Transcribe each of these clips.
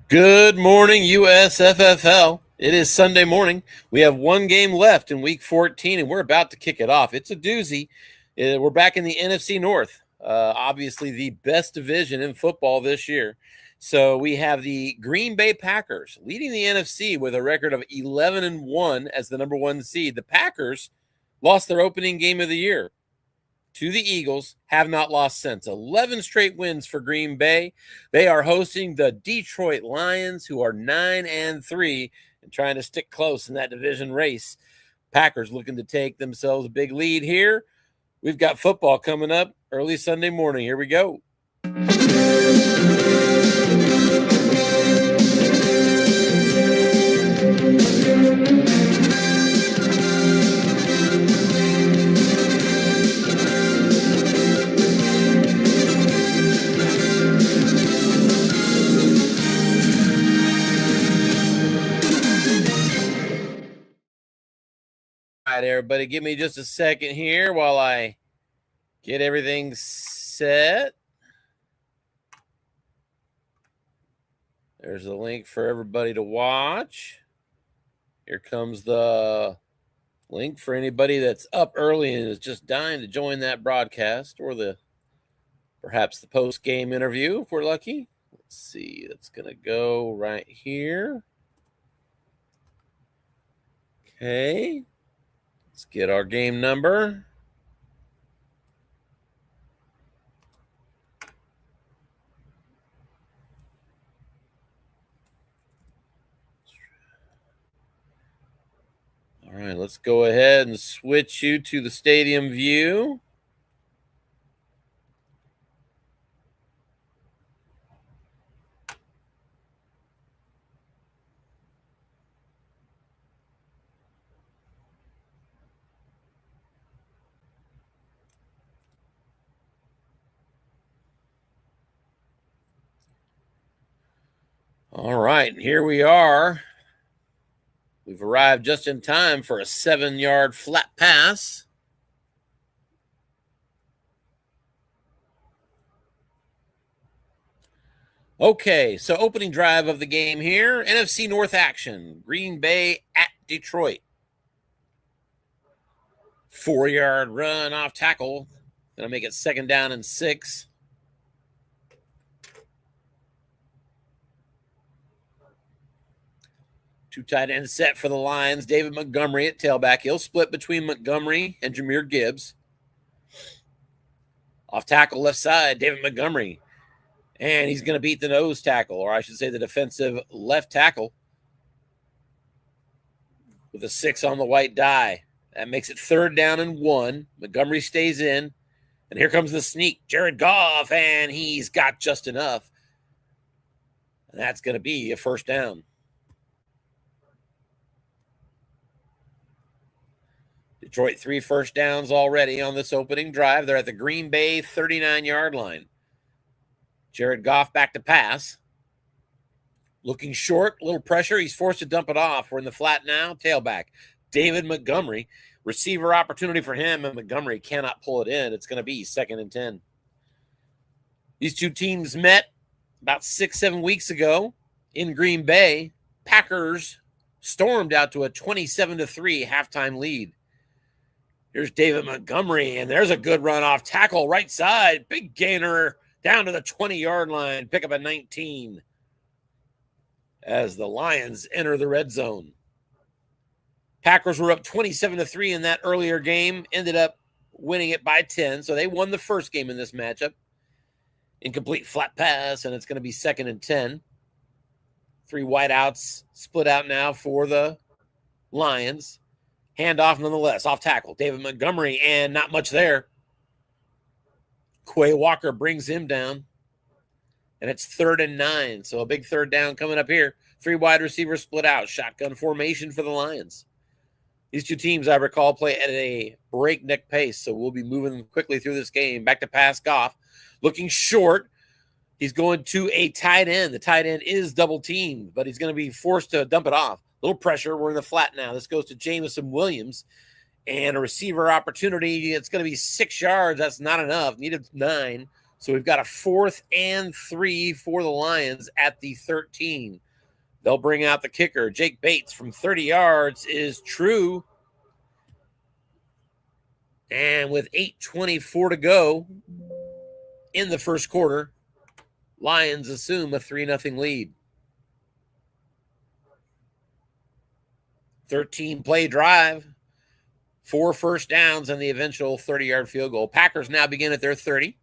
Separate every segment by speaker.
Speaker 1: Good morning, USFFL. It is Sunday morning. We have one game left in Week 14, and we're about to kick it off. It's a doozy. We're back in the NFC North, obviously the best division in football this year. So we have the Green Bay Packers leading the NFC with a record of 11-1 as the number one seed. The Packers lost their opening game of the year to the Eagles, have not lost since. 11 straight wins for Green Bay. They are hosting the Detroit Lions, who are 9-3 and trying to stick close in that division race. Packers looking to take themselves a big lead here. We've got football coming up early Sunday morning. Here we go. All right, everybody, give me just a second here while I get everything set. There's a link for everybody to watch. Here comes the link for anybody that's up early and is just dying to join that broadcast or perhaps the post-game interview if we're lucky. Let's see. That's going to go right here. Okay. Let's get our game number. All right, let's go ahead and switch you to the stadium view. All right, here we are. We've arrived just in time for a 7-yard flat pass. Okay, so opening drive of the game here. NFC North action. Green Bay at Detroit. 4-yard run off tackle. Gonna make it 2nd down and 6. Two tight ends set for the Lions. David Montgomery at tailback. He'll split between Montgomery and Jahmyr Gibbs. Off tackle left side, David Montgomery. And he's going to beat the nose tackle, or I should say the defensive left tackle, with a 6 on the white die. That makes it 3rd down and 1. Montgomery stays in. And here comes the sneak. Jared Goff, and he's got just enough. And that's going to be a 1st down. Detroit 3 first downs already on this opening drive. They're at the Green Bay 39-yard line. Jared Goff back to pass. Looking short, little pressure. He's forced to dump it off. We're in the flat now. Tailback, David Montgomery. Receiver opportunity for him, and Montgomery cannot pull it in. It's going to be 2nd and 10. These two teams met about 6-7 weeks ago in Green Bay. Packers stormed out to a 27-3 halftime lead. Here's David Montgomery, and there's a good run off tackle right side. Big gainer down to the 20-yard line. Pick up a 19 as the Lions enter the red zone. Packers were up 27-3 in that earlier game, ended up winning it by 10, so they won the first game in this matchup. Incomplete flat pass, and it's going to be 2nd and 10. 3 wideouts split out now for the Lions. Handoff nonetheless, off tackle. David Montgomery, and not much there. Quay Walker brings him down. And it's 3rd and 9, so a big 3rd down coming up here. 3 wide receivers split out. Shotgun formation for the Lions. These two teams, I recall, play at a breakneck pace, so we'll be moving quickly through this game. Back to pass, Goff. Looking short. He's going to a tight end. The tight end is double teamed, but he's going to be forced to dump it off. Little pressure. We're in the flat now. This goes to Jameson Williams. And a receiver opportunity. It's going to be 6 yards. That's not enough. Needed 9. So we've got a 4th and 3 for the Lions at the 13. They'll bring out the kicker. Jake Bates from 30 yards is true. And with 8:24 to go in the first quarter, Lions assume a 3-0 lead. 13-play drive, 4 first downs, and the eventual 30-yard field goal. Packers now begin at their 30.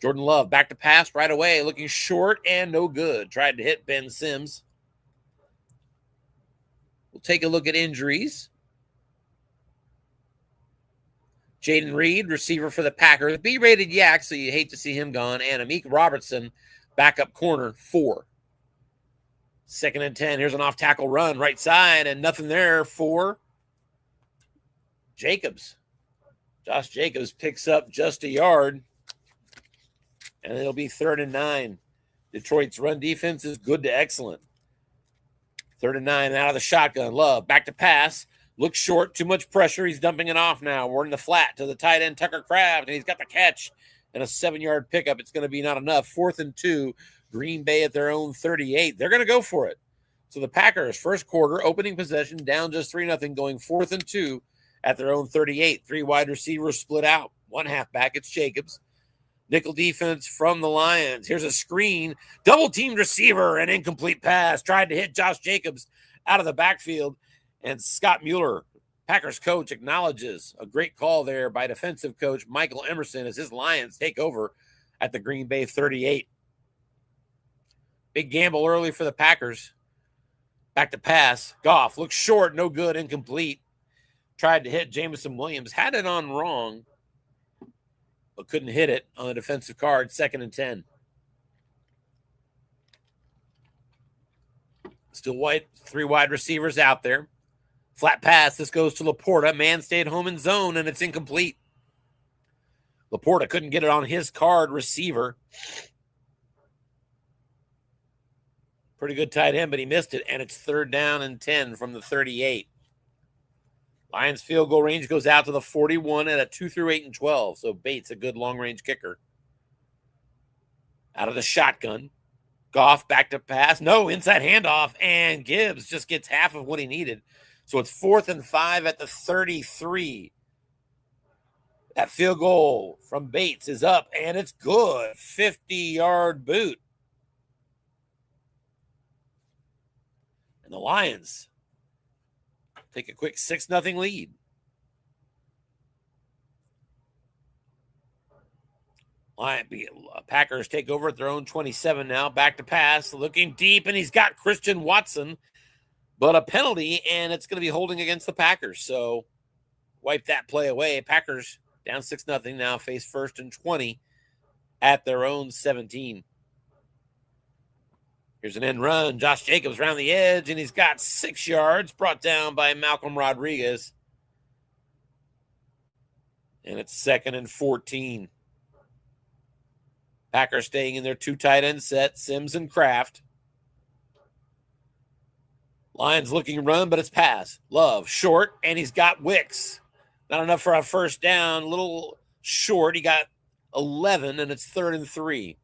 Speaker 1: Jordan Love back to pass right away, looking short and no good. Tried to hit Ben Sims. We'll take a look at injuries. Jaden Reed, receiver for the Packers. B-rated yak, so you hate to see him gone. And Amik Robertson, backup corner, 4. 2nd and 10. Here's an off-tackle run, right side, and nothing there for Jacobs. Josh Jacobs picks up just a yard, and it'll be 3rd and 9. Detroit's run defense is good to excellent. 3rd and 9, out of the shotgun. Love, back to pass. Looks short, too much pressure. He's dumping it off now. We're in the flat to the tight end, Tucker Kraft, and he's got the catch and a 7-yard pickup. It's going to be not enough. 4th and 2, Green Bay at their own 38. They're going to go for it. So the Packers, first quarter, opening possession, down just 3-0, going 4th and 2 at their own 38. 3 wide receivers split out. 1 halfback, it's Jacobs. Nickel defense from the Lions. Here's a screen. Double-teamed receiver, an incomplete pass. Tried to hit Josh Jacobs out of the backfield. And Scott Mueller, Packers coach, acknowledges a great call there by defensive coach Michael Emerson as his Lions take over at the Green Bay 38. Big gamble early for the Packers. Back to pass. Goff looks short, no good, incomplete. Tried to hit Jameson Williams. Had it on wrong, but couldn't hit it on the defensive card. 2nd and 10. Still white, 3 wide receivers out there. Flat pass. This goes to Laporta. Man stayed home in zone, and it's incomplete. Laporta couldn't get it on his card receiver. Pretty good tight end, but he missed it, and it's 3rd down and 10 from the 38. Lions field goal range goes out to the 41 at a 2 through 8 and 12. So Bates, a good long-range kicker. Out of the shotgun. Goff back to pass. No, inside handoff, and Gibbs just gets half of what he needed. So it's 4th and 5 at the 33. That field goal from Bates is up, and it's good. 50-yard boot. And the Lions take a quick 6-0 lead. Packers take over at their own 27 now. Back to pass, looking deep, and he's got Christian Watson. But a penalty, and it's going to be holding against the Packers. So wipe that play away. Packers down 6-0 now, face 1st and 20 at their own 17. Here's an end run. Josh Jacobs around the edge, and he's got 6 yards, brought down by Malcolm Rodriguez. And it's 2nd and 14. Packers staying in their 2 tight end set, Sims and Kraft. Lions looking run, but it's pass. Love, short, and he's got Wicks. Not enough for a first down. A little short. He got 11, and it's 3rd and 3.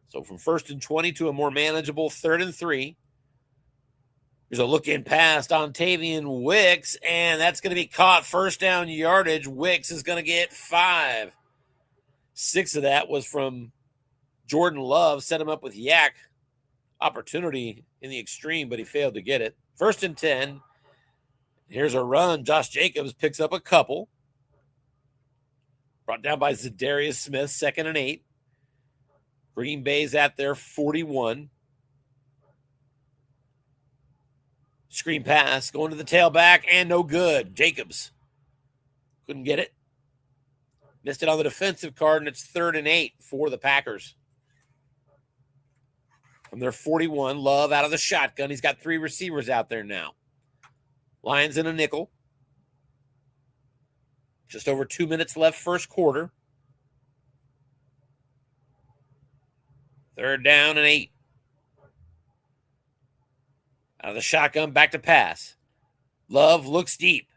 Speaker 1: So from 1st and 20 to a more manageable 3rd and 3. There's a look-in pass on Tavian Wicks, and that's going to be caught. First down yardage. Wicks is going to get 5. 6 of that was from Jordan Love. Set him up with yak opportunity in the extreme, but he failed to get it. 1st and 10. Here's a run. Josh Jacobs picks up a couple. Brought down by Zadarius Smith, 2nd and 8. Green Bay's at their 41. Screen pass going to the tailback, and no good. Jacobs couldn't get it. Missed it on the defensive card, and it's 3rd and 8 for the Packers. From their 41, Love out of the shotgun. He's got 3 receivers out there now. Lions in a nickel. Just over 2 minutes left first quarter. 3rd down and 8. Out of the shotgun, back to pass. Love looks deep.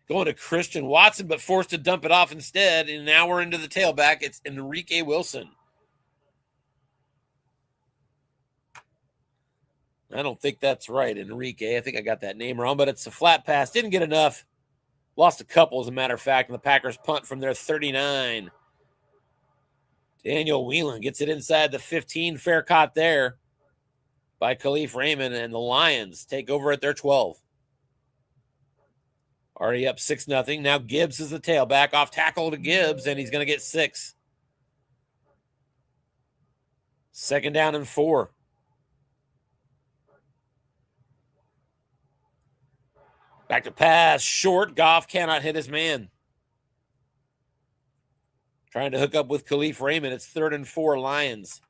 Speaker 1: Going to Christian Watson, but forced to dump it off instead. And now we're into the tailback. It's Enrique Wilson. I don't think that's right, Enrique. I think I got that name wrong, but it's a flat pass. Didn't get enough. Lost a couple, as a matter of fact, and the Packers punt from their 39. Daniel Whelan gets it inside the 15. Fair caught there by Khalif Raymond, and the Lions take over at their 12. Already up 6-0. Now Gibbs is the tailback. Off tackle to Gibbs, and he's going to get 6. 2nd down and 4. Back to pass. Short. Goff cannot hit his man. Trying to hook up with Khalif Raymond. It's 3rd and 4 Lions.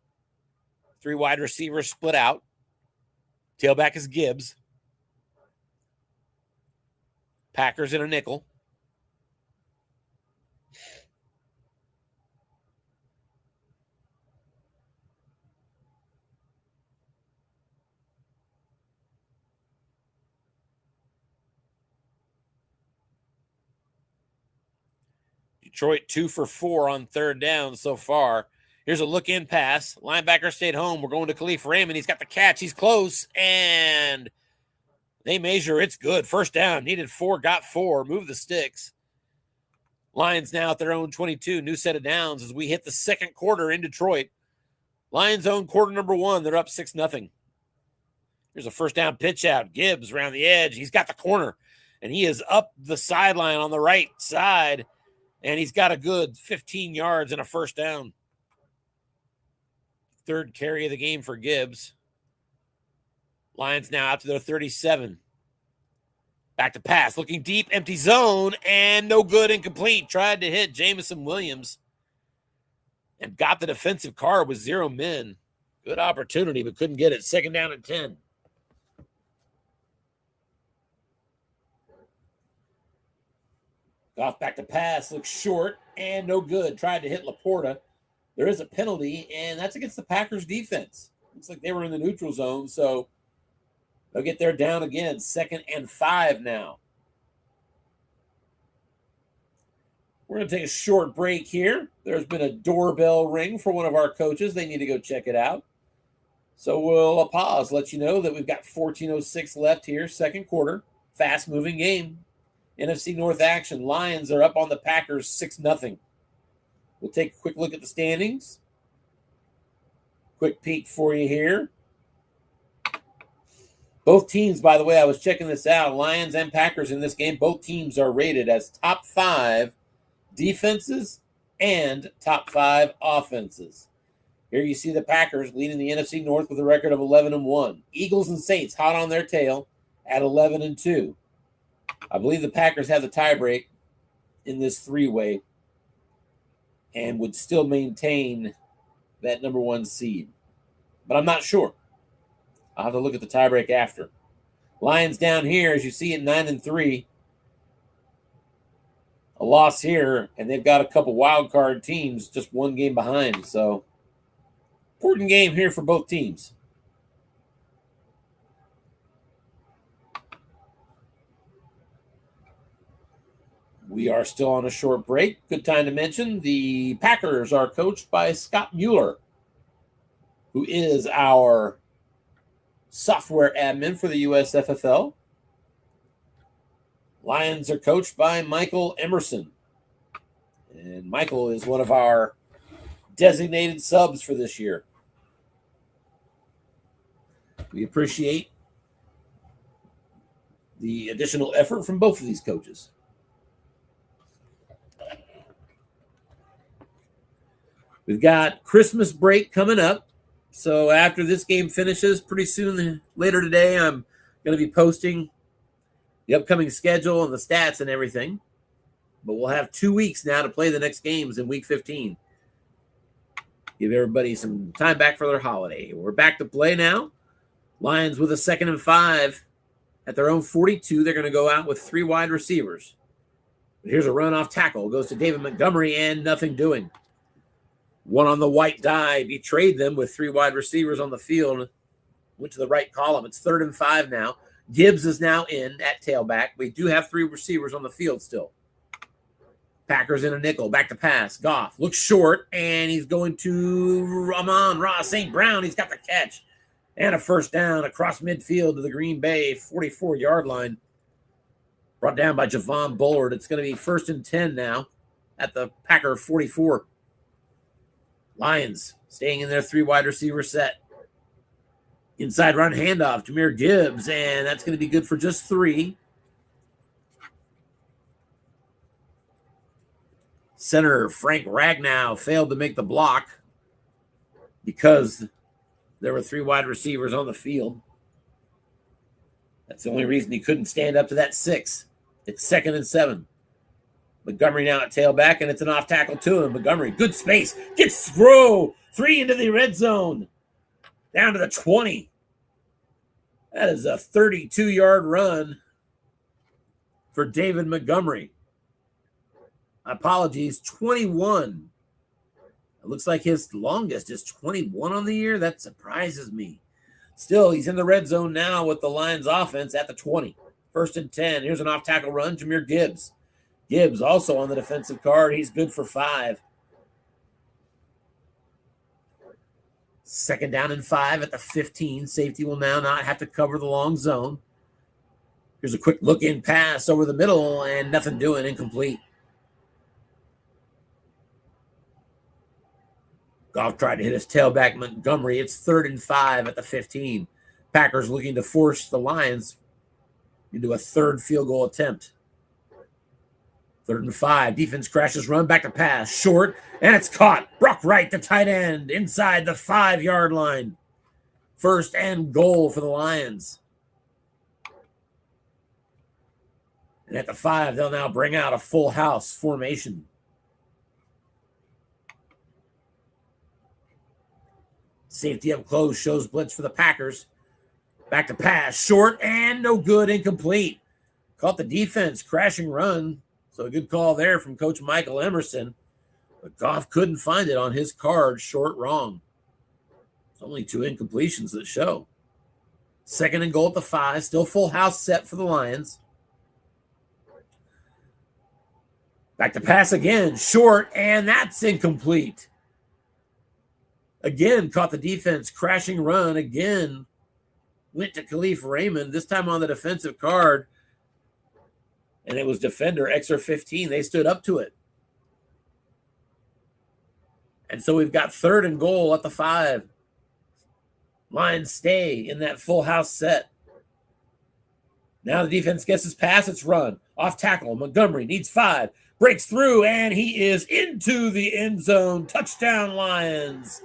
Speaker 1: 3 wide receivers split out. Tailback is Gibbs. Packers in a nickel. Detroit 2 for 4 on 3rd down so far. Here's a look-in pass. Linebacker stayed home. We're going to Khalif Raymond. He's got the catch. He's close, and they measure. It's good. 1st down. Needed 4, got 4. Move the sticks. Lions now at their own 22. New set of downs as we hit the 2nd quarter in Detroit. Lions own quarter number 1. They're up 6-0. Here's a 1st down pitch out. Gibbs around the edge. He's got the corner, and he is up the sideline on the right side, and he's got a good 15 yards and a 1st down. 3rd carry of the game for Gibbs. Lions now out to their 37. Back to pass. Looking deep. Empty zone. And no good. Incomplete. Tried to hit Jamison Williams. And got the defensive card with 0 men. Good opportunity, but couldn't get it. 2nd down and 10. Goff back to pass. Looks short. And no good. Tried to hit Laporta. There is a penalty, and that's against the Packers defense. Looks like they were in the neutral zone, so they'll get their down again. 2nd and 5 now. We're going to take a short break here. There's been a doorbell ring for one of our coaches. They need to go check it out. So we'll pause, let you know that we've got 14:06 left here, 2nd quarter. Fast-moving game. NFC North action. Lions are up on the Packers 6-0. We'll take a quick look at the standings. Quick peek for you here. Both teams, by the way, I was checking this out, Lions and Packers in this game, both teams are rated as top 5 defenses and top 5 offenses. Here you see the Packers leading the NFC North with a record of 11-1. Eagles and Saints hot on their tail at 11-2. I believe the Packers have the tiebreak in this 3-way and would still maintain that number 1 seed. But I'm not sure. I'll have to look at the tiebreak after. Lions down here, as you see, at 9-3. A loss here, and they've got a couple wild card teams just 1 game behind. So, important game here for both teams. We are still on a short break. Good time to mention the Packers are coached by Scott Mueller, who is our software admin for the USFFL. Lions are coached by Michael Emerson. And Michael is one of our designated subs for this year. We appreciate the additional effort from both of these coaches. We've got Christmas break coming up. So after this game finishes, pretty soon, later today, I'm going to be posting the upcoming schedule and the stats and everything. But we'll have 2 weeks now to play the next games in Week 15. Give everybody some time back for their holiday. We're back to play now. Lions with a 2nd and 5 at their own 42. They're going to go out with 3 wide receivers. But here's a run off tackle. Goes to David Montgomery and nothing doing. 1 on the white die betrayed them with 3 wide receivers on the field. Went to the right column. It's 3rd and 5 now. Gibbs is now in at tailback. We do have 3 receivers on the field still. Packers in a nickel. Back to pass. Goff looks short, and he's going to Ramon Ross St. Brown. He's got the catch. And a first down across midfield to the Green Bay 44-yard line. Brought down by Javon Bullard. It's going to be 1st and 10 now at the Packer 44. Lions staying in their 3 wide receiver set. Inside run handoff, Jahmyr Gibbs, and that's going to be good for just 3. Center Frank Ragnow failed to make the block because there were 3 wide receivers on the field. That's the only reason he couldn't stand up to that 6. It's 2nd and 7. Montgomery now at tailback, and it's an off tackle to him. Montgomery, good space, gets throw, 3 into the red zone. Down to the 20. That is a 32-yard run for David Montgomery. Apologies, 21. It looks like his longest is 21 on the year. That surprises me. Still, he's in the red zone now with the Lions offense at the 20. 1st and 10. Here's an off-tackle run, Jahmyr Gibbs. Gibbs also on the defensive card. He's good for 5. 2nd down and 5 at the 15. Safety will now not have to cover the long zone. Here's a quick look-in pass over the middle, and nothing doing, incomplete. Goff tried to hit his tailback, Montgomery. It's 3rd and 5 at the 15. Packers looking to force the Lions into a 3rd field goal attempt. 3rd and 5. Defense crashes run, back to pass. Short, and it's caught. Brock Wright, the tight end, inside the 5-yard line. 1st and goal for the Lions. And at the 5, they'll now bring out a full house formation. Safety up close, shows blitz for the Packers. Back to pass. Short and no good, incomplete. Caught the defense, crashing run. So a good call there from Coach Michael Emerson. But Goff couldn't find it on his card. Short wrong. It's only 2 incompletions that show. 2nd and goal at the 5. Still full house set for the Lions. Back to pass again. Short, and that's incomplete. Again, caught the defense. Crashing run. Again, went to Khalif Raymond. This time on the defensive card. And it was defender XR15. They stood up to it. And so we've got 3rd and goal at the 5. Lions stay in that full house set. Now the defense gets his pass. It's run. Off tackle. Montgomery needs 5. Breaks through, and he is into the end zone. Touchdown, Lions.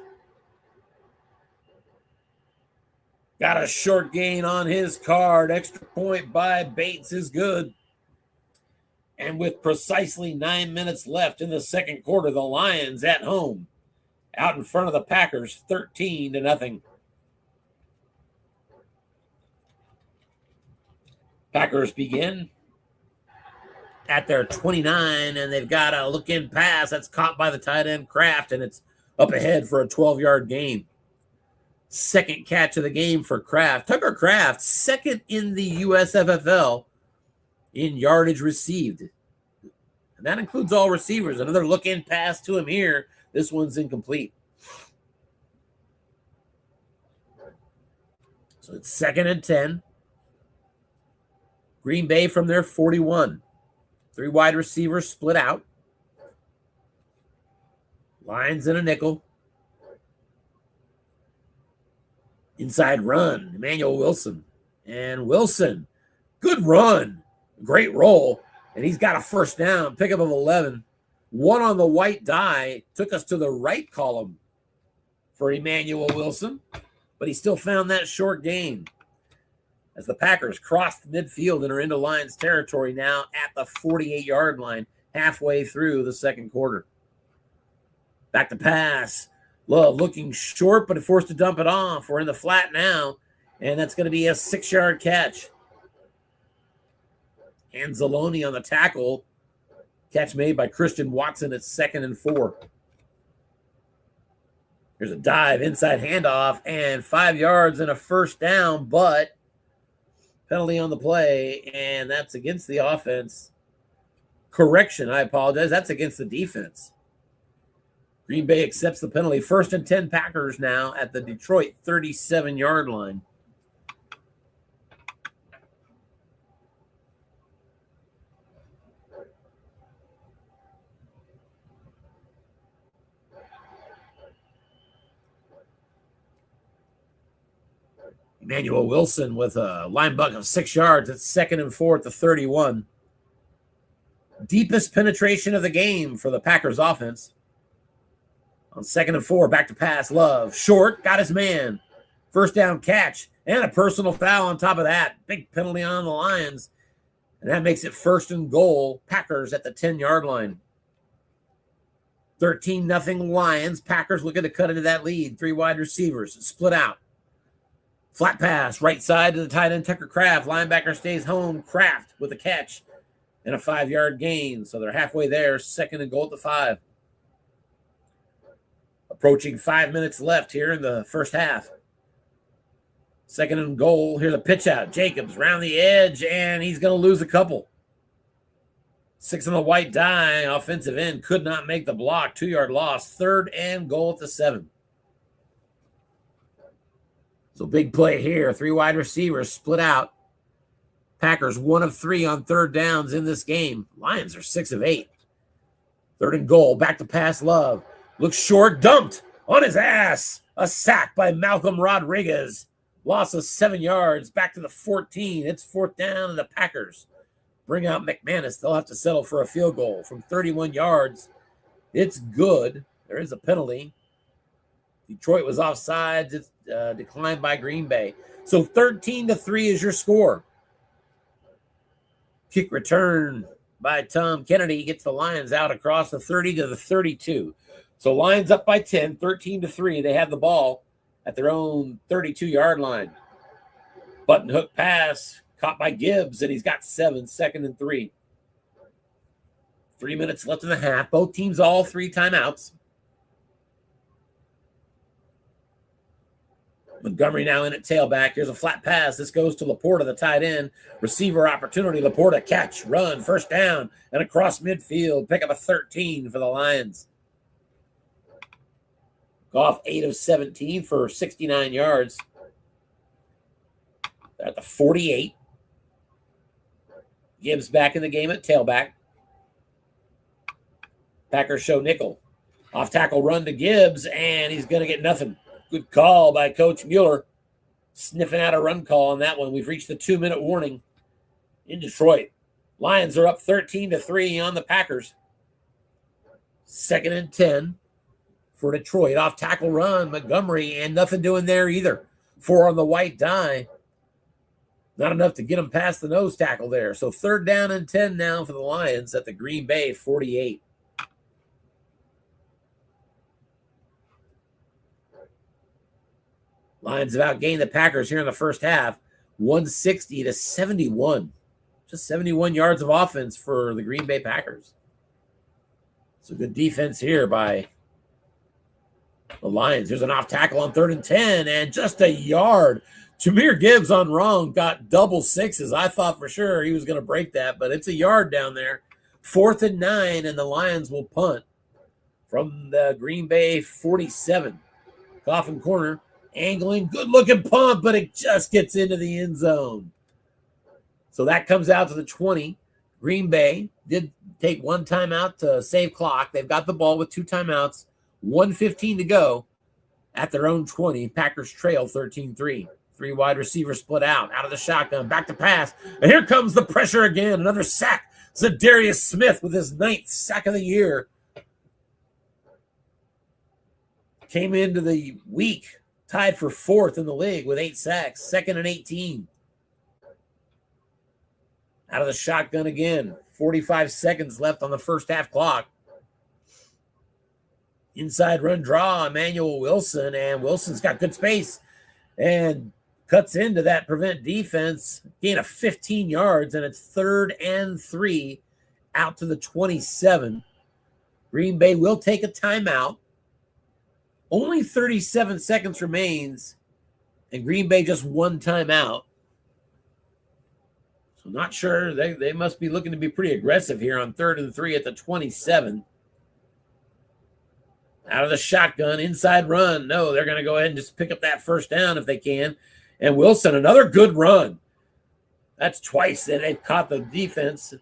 Speaker 1: Got a short gain on his card. Extra point by Bates is good. And with precisely 9 minutes left in the 2nd quarter, the Lions at home, out in front of the Packers, 13-0. Packers begin at their 29, and they've got a look-in pass that's caught by the tight end Kraft, and it's up ahead for a 12-yard gain. 2nd catch of the game for Kraft. Tucker Kraft, 2nd in the USFFL in yardage received. And that includes all receivers. Another look-in pass to him here. This one's incomplete. So it's 2nd and 10. Green Bay from their 41. 3 wide receivers split out. Lions in a nickel. Inside run, Emmanuel Wilson. And Wilson, good run. Great roll. And he's got a first down, pickup of 11. 1 on the white die. Took us to the right column for Emmanuel Wilson. But he still found that short gain. As the Packers cross the midfield and are into Lions territory now at the 48-yard line, halfway through the 2nd quarter. Back to pass. Love looking short, but forced to dump it off. We're in the flat now, and that's going to be a 6-yard catch. Anzalone on the tackle. Catch made by Christian Watson at 2nd and 4. There's a dive, inside handoff, and 5 yards and a first down, but Penalty on the play, and that's against the offense. Correction, I apologize. That's against the defense. Green Bay accepts the penalty. 1st and 10 Packers now at the Detroit 37-yard line. Emmanuel Wilson with a line buck of 6 yards. It's 2nd and 4 at the 31. Deepest penetration of the game for the Packers offense. On 2nd and 4, back to pass, Love. Short, got his man. 1st down catch, and a personal foul on top of that. Big penalty on the Lions. And that makes it 1st and goal. Packers at the 10-yard line. 13-0 Lions. Packers looking to cut into that lead. 3 wide receivers. Split out. Flat pass, right side to the tight end, Tucker Kraft. Linebacker stays home. Kraft with a catch and a 5-yard gain. So they're halfway there. 2nd and goal at the 5. Approaching 5 minutes left here in the first half. 2nd and goal. Here's a pitch out. Jacobs round the edge, and he's going to lose a couple. 6 on the white die. Offensive end could not make the block. 2-yard loss. 3rd and goal at the 7. So big play here. 3 wide receivers split out. Packers 1 of 3 on 3rd downs in this game. Lions are 6 of 8. 3rd and goal. Back to pass, Love. Looks short. Dumped on his ass. A sack by Malcolm Rodriguez. Loss of 7 yards. Back to the 14. It's 4th down, and the Packers bring out McManus. They'll have to settle for a field goal from 31 yards. It's good. There is a penalty. Detroit was offsides. It's declined by Green Bay. So 13-3 is your score. Kick return by Tom Kennedy gets the Lions out across the 30 to the 32. So Lions up by 10, 13-3. They have the ball at their own 32-yard line. Button hook pass caught by Gibbs, and he's got 7, 2nd and 3. 3 minutes left in the half. Both teams all 3 timeouts. Montgomery now in at tailback. Here's a flat pass. This goes to Laporta, the tight end. Receiver opportunity. Laporta catch, run, 1st down, and across midfield. Pick up a 13 for the Lions. Goff 8 of 17 for 69 yards. They're at the 48. Gibbs back in the game at tailback. Packers show nickel. Off tackle run to Gibbs, and he's going to get nothing. Good call by Coach Mueller. Sniffing out a run call on that one. We've reached the 2-minute warning in Detroit. Lions are up 13-3 on the Packers. 2nd and 10 for Detroit. Off tackle run, Montgomery, and nothing doing there either. 4 on the white die. Not enough to get them past the nose tackle there. So 3rd down and 10 now for the Lions at the Green Bay 48. Lions have outgained the Packers here in the first half, 160-71. Just 71 yards of offense for the Green Bay Packers. So good defense here by the Lions. There's an off tackle on 3rd and 10, and just a yard. Jahmyr Gibbs on wrong got double 6s. I thought for sure he was going to break that, but it's a yard down there. 4th and 9, and the Lions will punt from the Green Bay 47. Coffin corner. Angling, good-looking pump, but it just gets into the end zone. So that comes out to the 20. Green Bay did take 1 timeout to save clock. They've got the ball with 2 timeouts, 1:15 to go at their own 20. Packers trail 13-3. 3 wide receivers split out of the shotgun, back to pass. And here comes the pressure again. Another sack. Zadarius Smith with his 9th sack of the year. Came into the week tied for 4th in the league with 8 sacks, 2nd and 18. Out of the shotgun again. 45 seconds left on the first half clock. Inside run draw, Emmanuel Wilson, and Wilson's got good space and cuts into that prevent defense. Gain of 15 yards, and it's 3rd and 3 out to the 27. Green Bay will take a timeout. Only 37 seconds remains, and Green Bay just 1 timeout. So not sure. They must be looking to be pretty aggressive here on 3rd and 3 at the 27. Out of the shotgun, inside run. No, they're going to go ahead and just pick up that first down if they can. And Wilson, another good run. That's twice that they've caught the defense.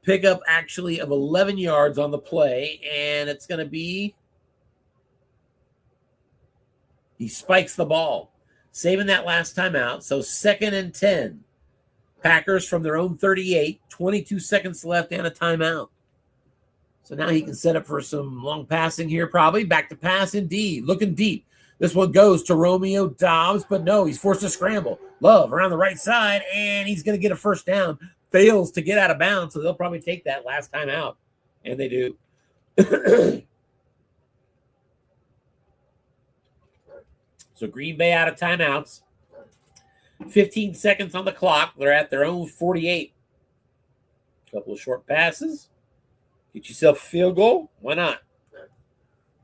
Speaker 1: Pickup actually of 11 yards on the play, and it's going to be, he spikes the ball, saving that last time out. So 2nd and 10. Packers from their own 38, 22 seconds left and a timeout. So now he can set up for some long passing here probably. Back to pass indeed, looking deep. This one goes to Romeo Doubs, but no, he's forced to scramble. Love around the right side, and he's going to get a first down. Fails to get out of bounds, so they'll probably take that last time out. And they do. So Green Bay out of timeouts. 15 seconds on the clock. They're at their own 48. Couple of short passes. Get yourself a field goal. Why not?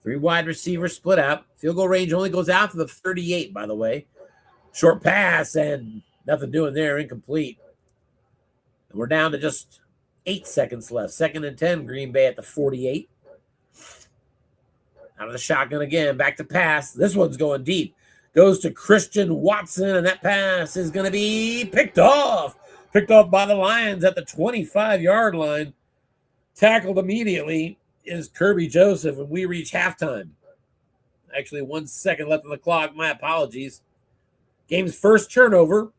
Speaker 1: 3 wide receivers split out. Field goal range only goes out to the 38, by the way. Short pass and nothing doing there. Incomplete. And we're down to just 8 seconds left. 2nd and 10. Green Bay at the 48. Out of the shotgun again. Back to pass. This one's going deep. Goes to Christian Watson, and that pass is going to be picked off. Picked off by the Lions at the 25-yard line. Tackled immediately is Kirby Joseph, and we reach halftime. Actually, 1 second left on the clock. My apologies. Game's first turnover.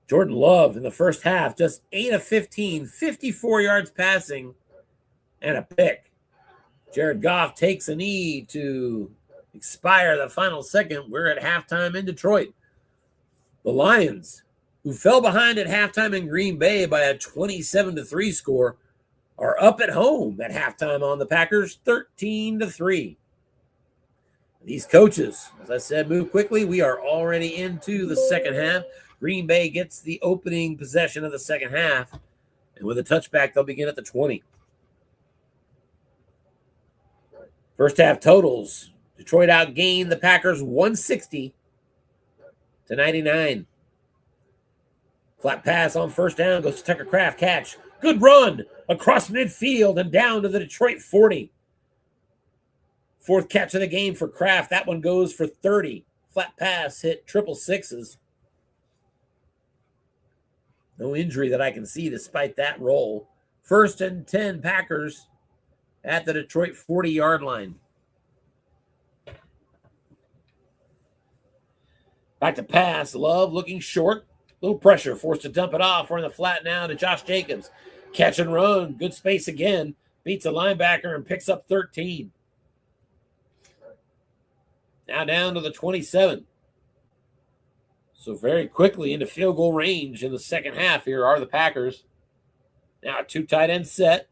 Speaker 1: Jordan Love in the first half, just 8 of 15, 54 yards passing, and a pick. Jared Goff takes a knee to expire the final second. We're at halftime in Detroit. The Lions, who fell behind at halftime in Green Bay by a 27-3 score, are up at home at halftime on the Packers, 13-3. These coaches, as I said, move quickly. We are already into the second half. Green Bay gets the opening possession of the second half, and with a touchback, they'll begin at the 20. First half totals. Detroit outgained the Packers 160-99. Flat pass on first down goes to Tucker Kraft. Catch. Good run across midfield and down to the Detroit 40. 4th catch of the game for Kraft. That one goes for 30. Flat pass hit 666s. No injury that I can see despite that roll. 1st and 10 Packers at the Detroit 40-yard line. Back to pass. Love looking short. Little pressure. Forced to dump it off. We're in the flat now to Josh Jacobs. Catch and run. Good space again. Beats a linebacker and picks up 13. Now down to the 27. So very quickly into field goal range in the second half here are the Packers. Now a 2 tight end set.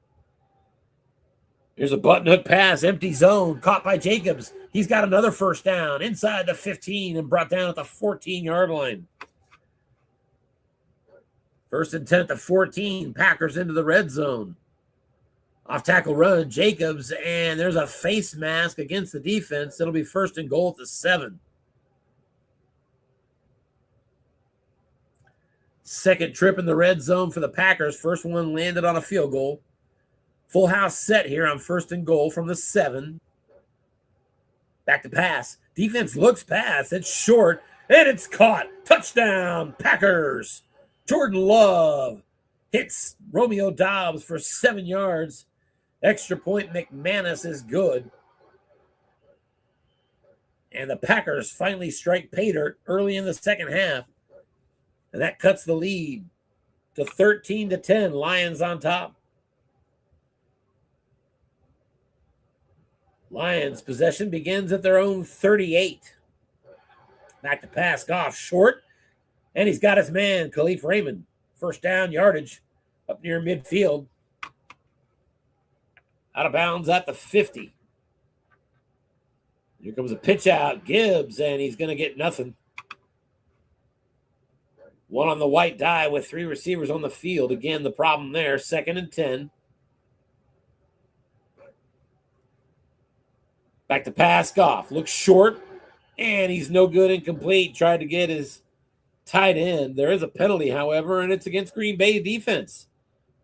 Speaker 1: Here's a button hook pass, empty zone, caught by Jacobs. He's got another first down inside the 15 and brought down at the 14-yard line. 1st and 10 at the 14. Packers into the red zone. Off tackle run, Jacobs, and there's a face mask against the defense. It'll be 1st and goal at the 7. Second trip in the red zone for the Packers. First one landed on a field goal. Full house set here on 1st and goal from the 7. Back to pass. Defense looks pass. It's short, and it's caught. Touchdown, Packers. Jordan Love hits Romeo Doubs for 7 yards. Extra point McManus is good. And the Packers finally strike pay dirt early in the second half. And that cuts the lead to 13-10. Lions on top. Lions possession begins at their own 38. Back to pass, Goff short. And he's got his man, Khalif Raymond. First down yardage up near midfield. Out of bounds at the 50. Here comes a pitch out. Gibbs, and he's going to get nothing. One on the white die with 3 receivers on the field. Again, the problem there. 2nd and 10. Back to pass, Goff. Looks short, and he's no good, incomplete. Tried to get his tight end. There is a penalty, however, and it's against Green Bay defense.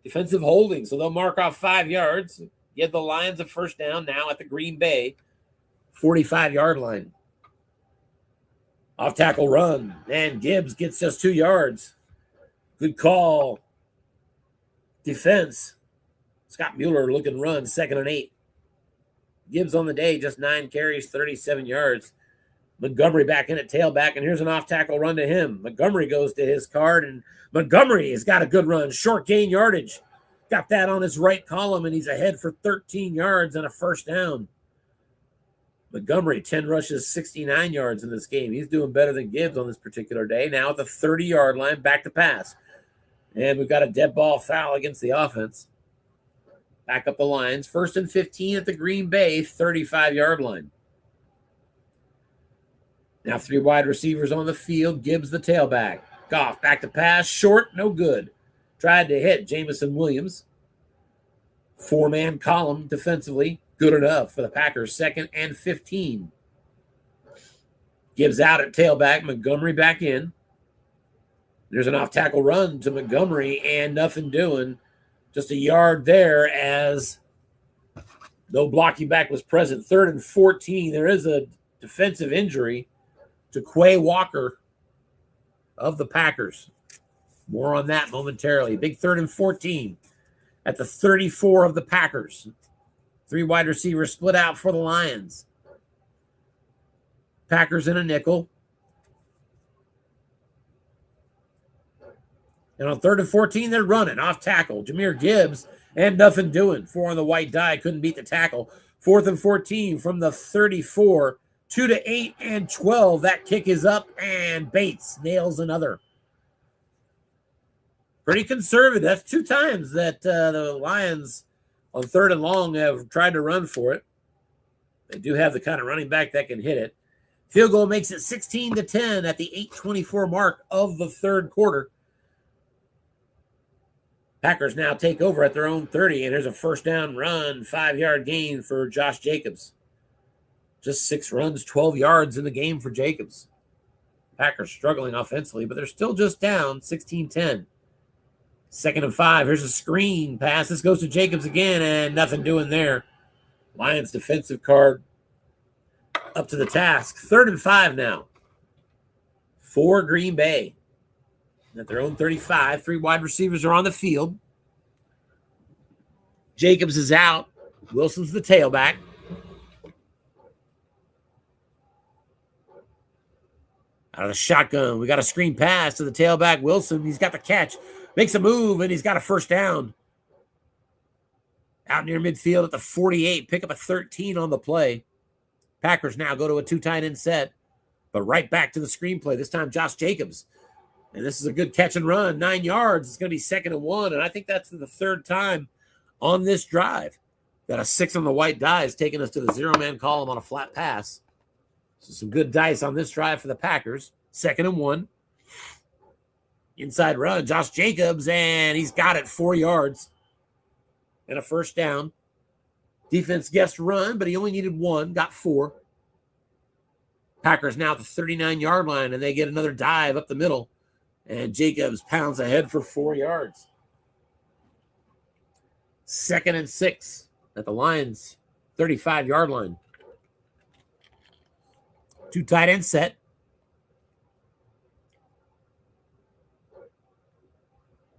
Speaker 1: Defensive holding, so they'll mark off 5 yards. Give the Lions a first down now at the Green Bay 45-yard line. Off tackle run, and Gibbs gets just 2 yards. Good call. Defense. Scott Mueller looking run, 2nd and 8. Gibbs on the day, just 9 carries, 37 yards. Montgomery back in at tailback, and here's an off-tackle run to him. Montgomery goes to his card, and Montgomery has got a good run. Short gain yardage. Got that on his right column, and he's ahead for 13 yards and a first down. Montgomery, 10 rushes, 69 yards in this game. He's doing better than Gibbs on this particular day. Now at the 30-yard line, back to pass. And we've got a dead ball foul against the offense. Back up the Lions. 1st and 15 at the Green Bay 35-yard line. Now 3 wide receivers on the field. Gibbs the tailback. Goff back to pass. Short, no good. Tried to hit Jamison Williams. 4-man column defensively. Good enough for the Packers. 2nd and 15. Gibbs out at tailback. Montgomery back in. There's an off-tackle run to Montgomery and nothing doing. Just a yard there as no blocking back was present. 3rd and 14. There is a defensive injury to Quay Walker of the Packers. More on that momentarily. Big 3rd and 14 at the 34 of the Packers. 3 wide receivers split out for the Lions. Packers in a nickel. And on 3rd and 14, they're running off tackle. Jahmyr Gibbs and nothing doing. 4 on the white die. Couldn't beat the tackle. 4th and 14 from the 34. 2 to 8 and 12. That kick is up, and Bates nails another. Pretty conservative. That's 2 times that the Lions on 3rd and long have tried to run for it. They do have the kind of running back that can hit it. Field goal makes it 16-10 at the 8:24 mark of the 3rd quarter. Packers now take over at their own 30, and there's a first down run, 5-yard gain for Josh Jacobs. Just 6 runs, 12 yards in the game for Jacobs. Packers struggling offensively, but they're still just down 16-10. 2nd and 5. Here's a screen pass. This goes to Jacobs again, and nothing doing there. Lions defensive card up to the task. 3rd and 5 now for Green Bay. At their own 35, 3 wide receivers are on the field. Jacobs is out. Wilson's the tailback. Out of the shotgun, we got a screen pass to the tailback. Wilson, he's got the catch. Makes a move, and he's got a first down. Out near midfield at the 48. Pick up a 13 on the play. Packers now go to a 2 tight end set. But right back to the screenplay. This time, Josh Jacobs. And this is a good catch and run. 9 yards. It's going to be 2nd and 1. And I think that's the 3rd time on this drive that a 6 on the white die has taken us to the 0-man column on a flat pass. So some good dice on this drive for the Packers. 2nd and 1. Inside run. Josh Jacobs. And he's got it. 4 yards. And a first down. Defense guessed run, but he only needed 1. Got 4. Packers now at the 39-yard line, and they get another dive up the middle. And Jacobs pounds ahead for 4 yards. 2nd and 6 at the Lions' 35-yard line. 2 tight end set.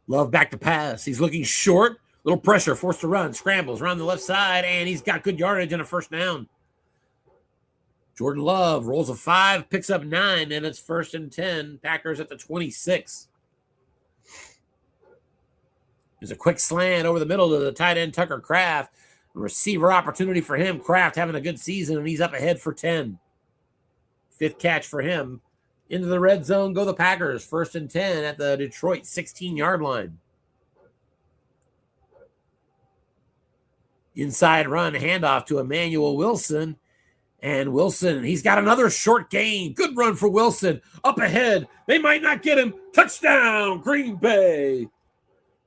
Speaker 1: Love back to pass. He's looking short. Little pressure, forced to run. Scrambles around the left side, and he's got good yardage and a first down. Jordan Love rolls a 5, picks up 9, and it's 1st and 10. Packers at the 26. There's a quick slant over the middle to the tight end, Tucker Kraft. A receiver opportunity for him. Kraft having a good season, and he's up ahead for 10. 5th catch for him. Into the red zone go the Packers. 1st and 10 at the Detroit 16-yard line. Inside run, handoff to Emmanuel Wilson. And Wilson, he's got another short gain. Good run for Wilson. Up ahead. They might not get him. Touchdown, Green Bay.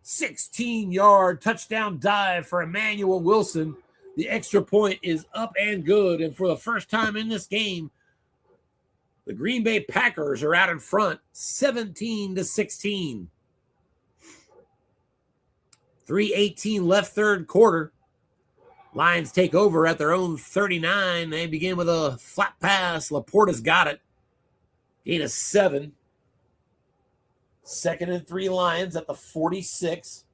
Speaker 1: 16-yard touchdown dive for Emmanuel Wilson. The extra point is up and good. And for the first time in this game, The Green Bay Packers are out in front, 17-16. 3:18 left third quarter. Lions take over at their own 39. They begin with a flat pass. Laporta's got it. Gain of 7. 2nd and 3 Lions at the 46.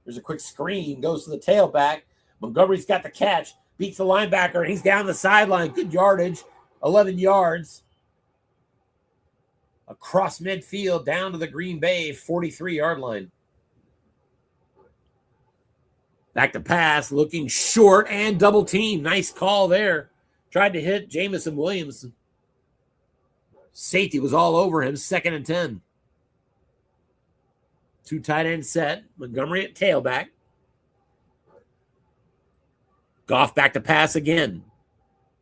Speaker 1: There's a quick screen. Goes to the tailback. Montgomery's got the catch. Beats the linebacker, and he's down the sideline. Good yardage. 11 yards. Across midfield down to the Green Bay 43-yard line. Back to pass, looking short and double team. Nice call there. Tried to hit Jamison Williams. Safety was all over him. 2nd and 10. 2 tight end set. Montgomery at tailback. Goff back to pass again.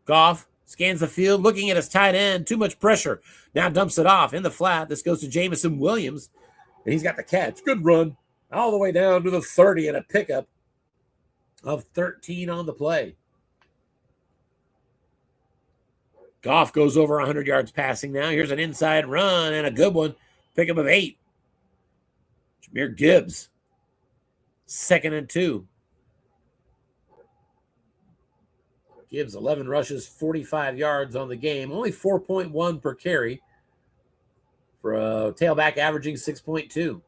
Speaker 1: Goff scans the field, looking at his tight end. Too much pressure. Now dumps it off in the flat. This goes to Jamison Williams, and he's got the catch. Good run. All the way down to the 30 and a pickup of 13 on the play. Goff goes over 100 yards passing now. Here's an inside run and a good one. Pickup of 8. Jahmyr Gibbs. 2nd and 2. Gibbs 11 rushes, 45 yards on the game. Only 4.1 per carry for a tailback averaging 6.2.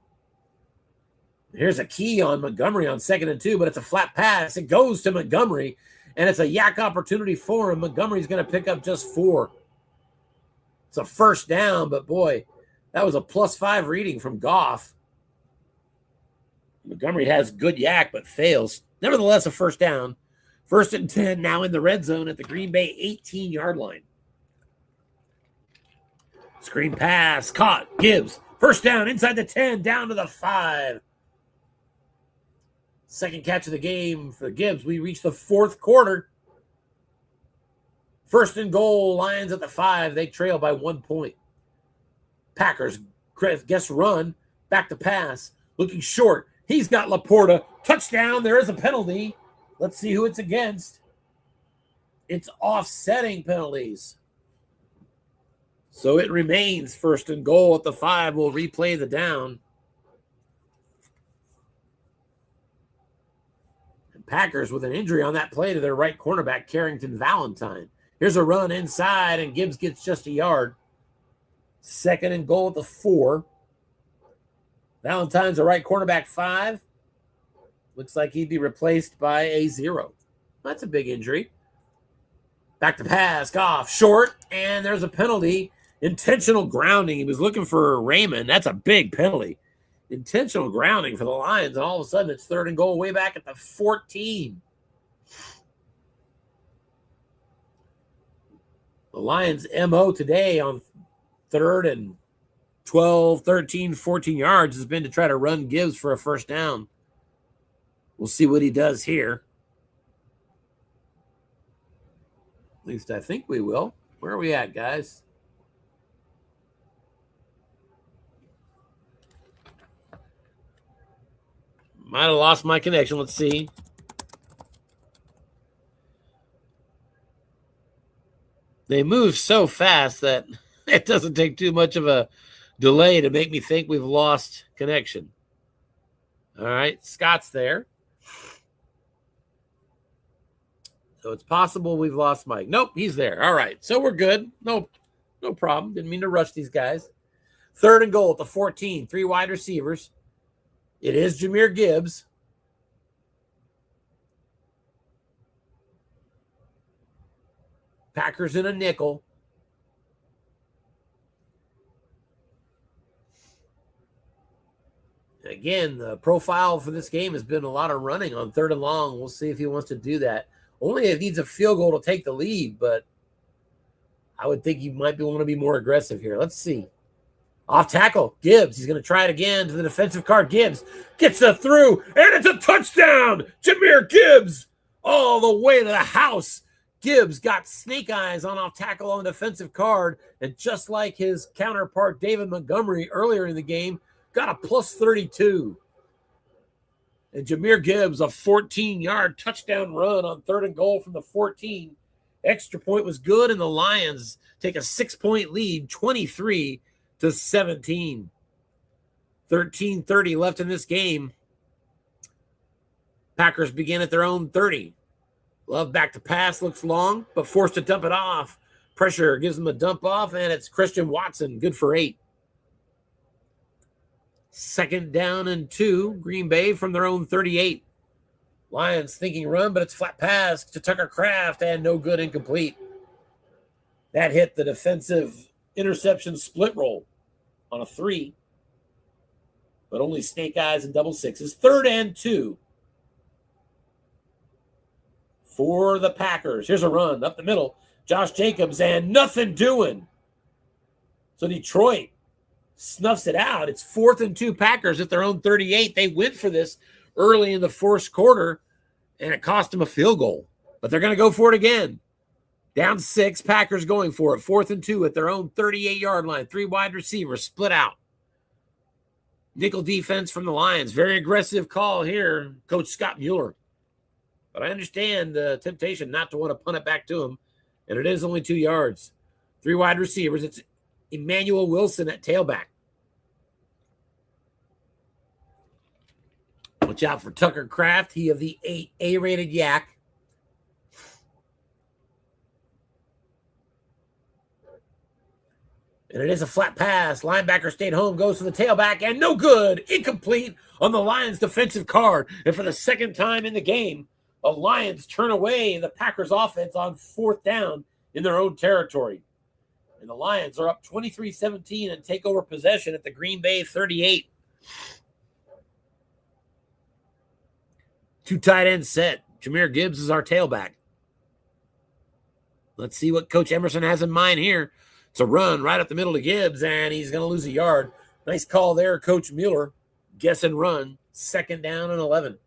Speaker 1: Here's a key on Montgomery on 2nd and 2, but it's a flat pass. It goes to Montgomery, and it's a yak opportunity for him. Montgomery's going to pick up just 4. It's a first down, but boy, that was a +5 reading from Goff. Montgomery has good yak, but fails. Nevertheless, a first down. 1st and 10 now in the red zone at the Green Bay 18-yard line. Screen pass, caught, Gibbs. First down, inside the 10, down to the 5. Second catch of the game for Gibbs. We reach the 4th quarter. 1st and goal, Lions at the 5. They trail by 1 point. Packers, guess run, back to pass. Looking short. He's got Laporta. Touchdown. There is a penalty. Let's see who it's against. It's offsetting penalties. So it remains 1st and goal at the 5. We'll replay the down. And Packers with an injury on that play to their right cornerback, Carrington Valentine. Here's a run inside, and Gibbs gets just a yard. 2nd and goal at the 4. Valentine's a right cornerback 5. Looks like he'd be replaced by a 0. That's a big injury. Back to pass, Goff, short, and there's a penalty. Intentional grounding. He was looking for Raymond. That's a big penalty. Intentional grounding for the Lions, and all of a sudden it's 3rd and goal way back at the 14. The Lions' MO today on 3rd and 12, 13, 14 yards has been to try to run Gibbs for a first down. We'll see what he does here. At least I think we will. Where are we at, guys? Might have lost my connection. Let's see. They move so fast that it doesn't take too much of a delay to make me think we've lost connection. All right, Scott's there. So it's possible we've lost Mike. Nope, he's there. All right, so we're good. No problem. Didn't mean to rush these guys. 3rd and goal at the 14. 3 wide receivers. It is Jahmyr Gibbs. Packers in a nickel. Again, the profile for this game has been a lot of running on 3rd and long. We'll see if he wants to do that. Only if he needs a field goal to take the lead, but I would think he might want to be more aggressive here. Let's see. Off tackle, Gibbs. He's going to try it again to the defensive card. Gibbs gets it through, and it's a touchdown. Jahmyr Gibbs all the way to the house. Gibbs got snake eyes on off tackle on the defensive card, and just like his counterpart David Montgomery earlier in the game, got a +32. And Jahmyr Gibbs, a 14-yard touchdown run on 3rd and goal from the 14. Extra point was good, and the Lions take a 6-point lead, 23-17. 13:30 left in this game. Packers begin at their own 30. Love back to pass, looks long, but forced to dump it off. Pressure gives them a dump off, and it's Christian Watson, good for 8. 2nd down and 2, Green Bay from their own 38. Lions thinking run, but it's flat pass to Tucker Kraft, and no good, incomplete. That hit the defensive interception split roll on a 3, but only snake eyes and double sixes. 3rd and 2 for the Packers. Here's a run up the middle. Josh Jacobs, and nothing doing. So Detroit snuffs it out. It's 4th and 2 Packers at their own 38. They went for this early in the 4th quarter, and it cost them a field goal. But they're going to go for it again. Down 6, Packers going for it. 4th and 2 at their own 38-yard line. 3 wide receivers split out. Nickel defense from the Lions. Very aggressive call here, Coach Scott Mueller. But I understand the temptation not to want to punt it back to him, and it is only 2 yards. 3 wide receivers. It's Emmanuel Wilson at tailback. Watch out for Tucker Kraft. He of the A-rated yak. And it is a flat pass. Linebacker stayed home, goes to the tailback, and no good. Incomplete on the Lions' defensive card. And for the 2nd time in the game, the Lions turn away the Packers' offense on 4th down in their own territory. And the Lions are up 23-17 and take over possession at the Green Bay 38. 2 tight ends set. Jahmyr Gibbs is our tailback. Let's see what Coach Emerson has in mind here. It's a run right up the middle to Gibbs, and he's going to lose a yard. Nice call there, Coach Mueller. Guess and run. 2nd down and 11.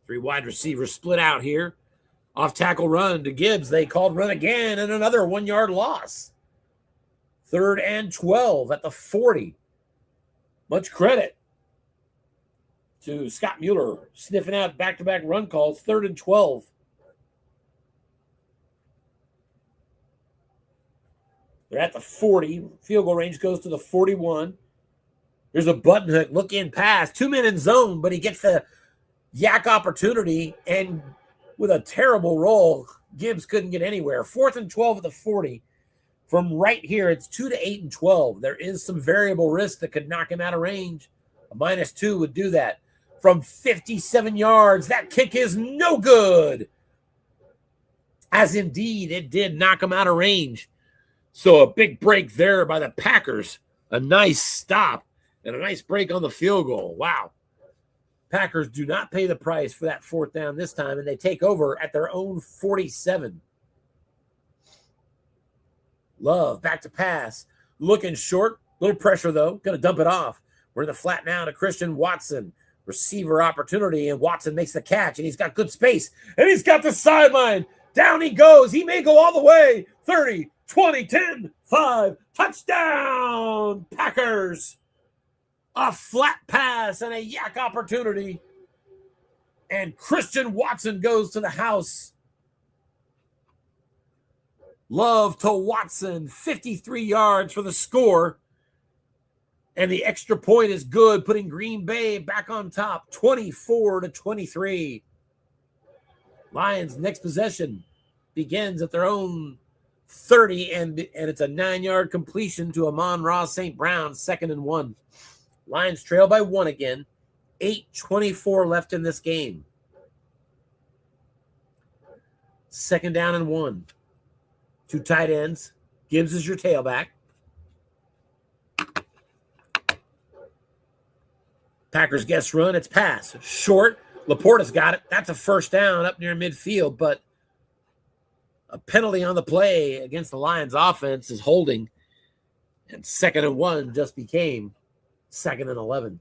Speaker 1: 3 wide receivers split out here. Off tackle run to Gibbs. They called run again, and another 1-yard loss. 3rd and 12 at the 40. Much credit to Scott Mueller sniffing out back-to-back run calls. 3rd and 12. They're at the 40. Field goal range goes to the 41. There's a button hook, look in pass. 2 men in zone, but he gets the yak opportunity, and with a terrible roll, Gibbs couldn't get anywhere. 4th and 12 at the 40. From right here, it's 2 to 8 and 12. There is some variable risk that could knock him out of range. A -2 would do that. From 57 yards, that kick is no good. As indeed, it did knock him out of range. So a big break there by the Packers. A nice stop and a nice break on the field goal. Wow. Packers do not pay the price for that 4th down this time, and they take over at their own 47. Love, back to pass. Looking short. Little pressure, though. Going to dump it off. We're in the flat now to Christian Watson. Receiver opportunity, and Watson makes the catch, and he's got good space, and he's got the sideline. Down he goes. He may go all the way. 30, 20, 10, 5. Touchdown, Packers. A flat pass and a yak opportunity. And Christian Watson goes to the house. Love to Watson, 53 yards for the score. And the extra point is good, putting Green Bay back on top, 24-23. Lions' next possession begins at their own 30, and it's a 9-yard completion to Amon-Ra St. Brown, 2nd and 1. Lions trail by 1 again. 8:24 left in this game. 2nd down and 1. 2 tight ends. Gibbs is your tailback. Packers guess run. It's pass. Short. Laporta's got it. That's a 1st down up near midfield, but a penalty on the play against the Lions offense is holding. And 2nd and 1 just became 2nd and 11.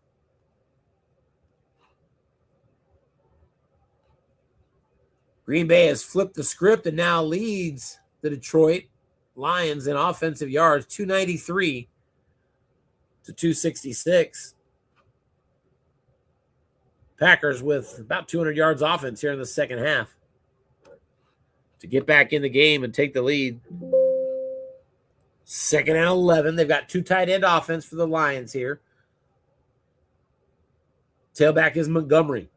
Speaker 1: Green Bay has flipped the script and now leads the Detroit Lions in offensive yards, 293 to 266. Packers with about 200 yards offense here in the second half to get back in the game and take the lead. 2nd and 11. They've got 2 tight end offense for the Lions here. Tailback is Montgomery.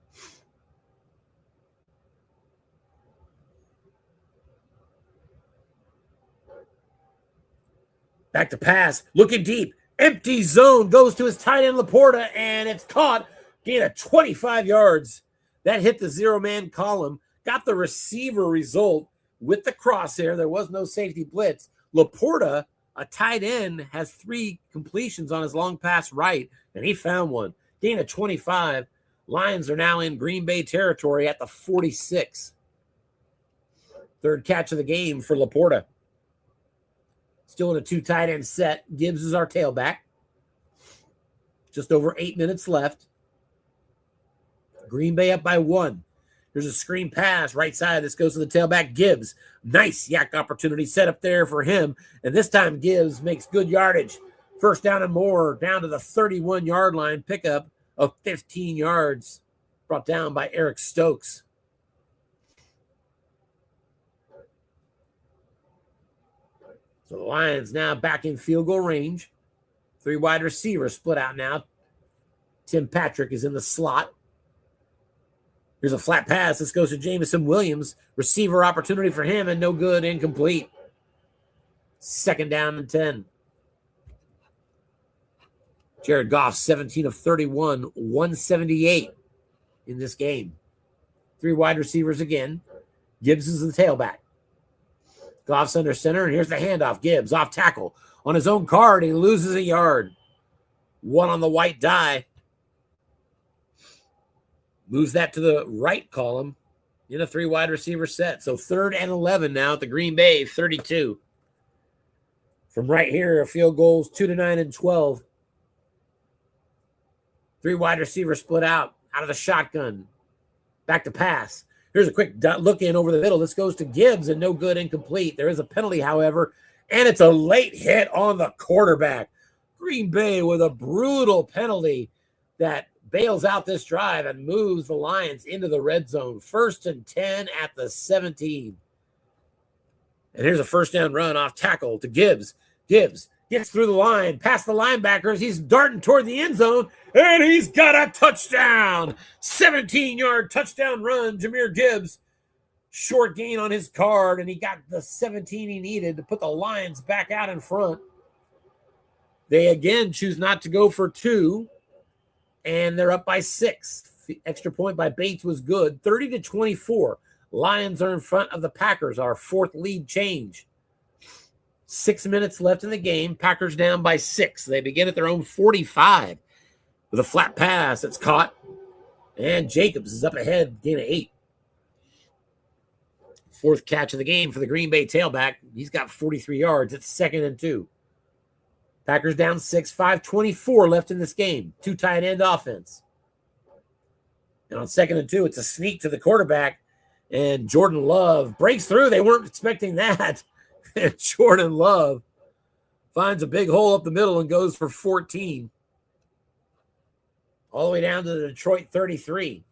Speaker 1: Back to pass. Looking deep. Empty zone. Goes to his tight end Laporta, and it's caught. Gain of 25 yards. That hit the zero-man column. Got the receiver result with the crosshair. There was no safety blitz. Laporta, a tight end, has 3 completions on his long pass right, and he found one. Gain of 25. Lions are now in Green Bay territory at the 46. 3rd catch of the game for Laporta. Still in a 2 tight end set. Gibbs is our tailback. Just over 8 minutes left. Green Bay up by 1. There's a screen pass right side. This goes to the tailback, Gibbs. Nice yak opportunity set up there for him. And this time Gibbs makes good yardage. 1st down and more, down to the 31-yard line. Pickup of 15 yards brought down by Eric Stokes. So the Lions now back in field goal range. 3 wide receivers split out now. Tim Patrick is in the slot. Here's a flat pass. This goes to Jameson Williams. Receiver opportunity for him, and no good, incomplete. 2nd down and 10. Jared Goff, 17 of 31, 178 in this game. 3 wide receivers again. Gibbs is the tailback. Goff's under center, and here's the handoff. Gibbs off tackle. On his own card, he loses a yard. 1 on the white die. Moves that to the right column in a 3 wide receiver set. So 3rd and 11 now at the Green Bay 32. From right here, field goals 2 to 9 and 12. 3 wide receivers split out of the shotgun. Back to pass. Here's a quick look in over the middle. This goes to Gibbs, and no good, incomplete. There is a penalty, however, and it's a late hit on the quarterback. Green Bay with a brutal penalty that bails out this drive and moves the Lions into the red zone. 1st and 10 at the 17. And here's a 1st down run off tackle to Gibbs. Gibbs gets through the line, past the linebackers. He's darting toward the end zone, and he's got a touchdown. 17-yard touchdown run, Jahmyr Gibbs. Short gain on his card, and he got the 17 he needed to put the Lions back out in front. They again choose not to go for 2, and they're up by 6. The extra point by Bates was good. 30-24. Lions are in front of the Packers, our 4th lead change. 6 minutes left in the game. Packers down by 6. They begin at their own 45 with a flat pass that's caught. And Jacobs is up ahead, gain of 8. 4th catch of the game for the Green Bay tailback. He's got 43 yards. It's 2nd and 2. Packers down 6, 5:24 left in this game. 2 tight end offense. And on 2nd and 2, it's a sneak to the quarterback. And Jordan Love breaks through. They weren't expecting that. And Jordan Love finds a big hole up the middle and goes for 14. All the way down to the Detroit 33.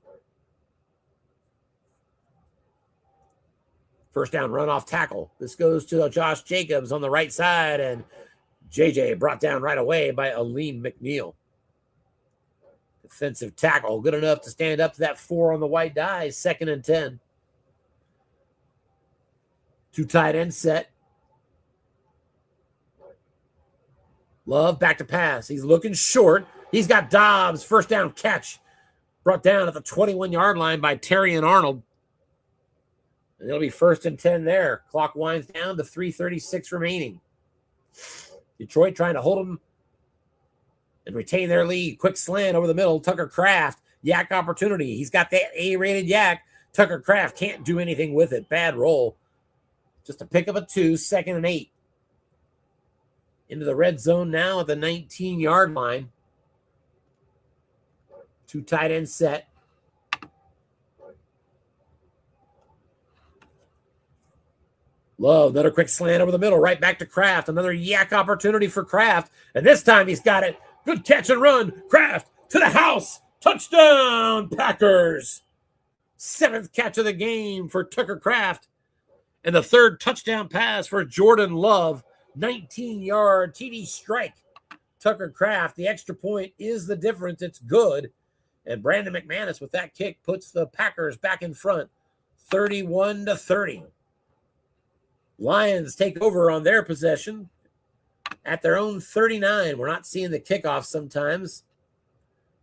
Speaker 1: 1st down run off tackle. This goes to Josh Jacobs on the right side, and JJ brought down right away by Aleem McNeil. Defensive tackle, good enough to stand up to that 4 on the white die. 2nd and 10. 2 tight end set. Love back to pass. He's looking short. He's got Dobbs. 1st down catch. Brought down at the 21-yard line by Terry and Arnold. And it'll be 1st and 10 there. Clock winds down to 3:36 remaining. Detroit trying to hold them and retain their lead. Quick slant over the middle. Tucker Kraft. Yak opportunity. He's got that A-rated yak. Tucker Kraft can't do anything with it. Bad roll. Just a pick up a 2. 2nd and 8. Into the red zone now at the 19-yard line. 2 tight end set. Love, another quick slant over the middle, right back to Kraft. Another yak opportunity for Kraft. And this time he's got it. Good catch and run. Kraft to the house. Touchdown, Packers. 7th catch of the game for Tucker Kraft. And the 3rd touchdown pass for Jordan Love. 19-yard TD strike. Tucker Kraft, the extra point is the difference. It's good. And Brandon McManus with that kick puts the Packers back in front, 31-30. Lions take over on their possession at their own 39. We're not seeing the kickoff sometimes.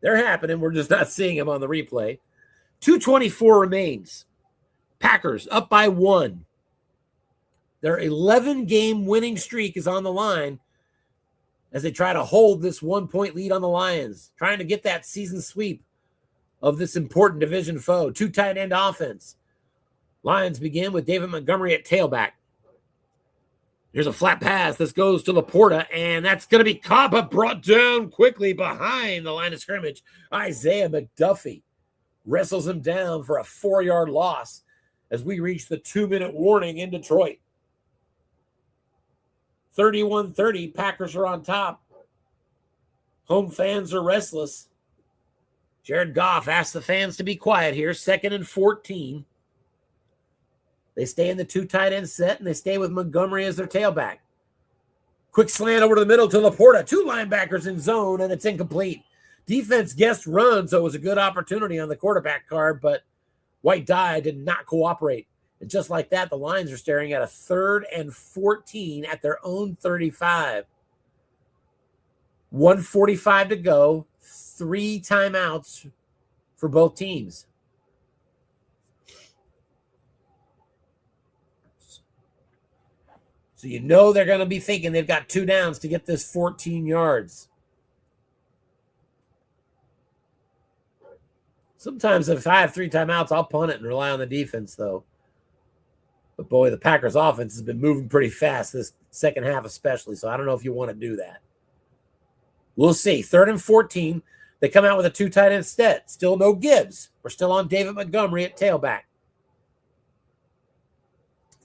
Speaker 1: They're happening. We're just not seeing them on the replay. 2:24 remains. Packers up by 1. Their 11-game winning streak is on the line as they try to hold this 1-point lead on the Lions, trying to get that season sweep of this important division foe. 2 tight end offense. Lions begin with David Montgomery at tailback. Here's a flat pass. This goes to Laporta, and that's going to be caught but brought down quickly behind the line of scrimmage. Isaiah McDuffie wrestles him down for a 4-yard loss as we reach the 2-minute warning in Detroit. 31-30, Packers are on top. Home fans are restless. Jared Goff asks the fans to be quiet here. 2nd and 14. They stay in the 2 tight end set, and they stay with Montgomery as their tailback. Quick slant over to the middle to Laporta. 2 linebackers in zone, and it's incomplete. Defense guessed run, so it was a good opportunity on the quarterback card, but White Dye did not cooperate. And just like that, the Lions are staring at a 3rd and 14 at their own 35. 1:45 to go. 3 timeouts for both teams. So you know they're going to be thinking they've got 2 downs to get this 14 yards. Sometimes if I have 3 timeouts, I'll punt it and rely on the defense, though. But, boy, the Packers' offense has been moving pretty fast this second half especially, so I don't know if you want to do that. We'll see. 3rd and 14. They come out with a 2 tight end set. Still no Gibbs. We're still on David Montgomery at tailback.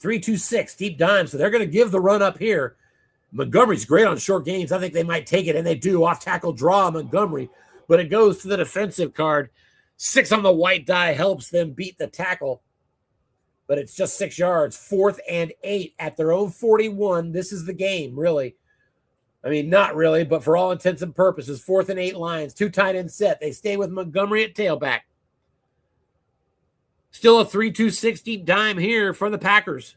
Speaker 1: 3-2-6, deep dime, so they're going to give the run up here. Montgomery's great on short gains. I think they might take it, and they do. Off-tackle draw Montgomery, but it goes to the defensive card. 6 on the White Die helps them beat the tackle, but it's just 6 yards. 4th and 8 at their own 41. This is the game, really. I mean, not really, but for all intents and purposes, 4th and 8 Lions, 2 tight end set. They stay with Montgomery at tailback. Still a 3-2-6 deep dime here for the Packers.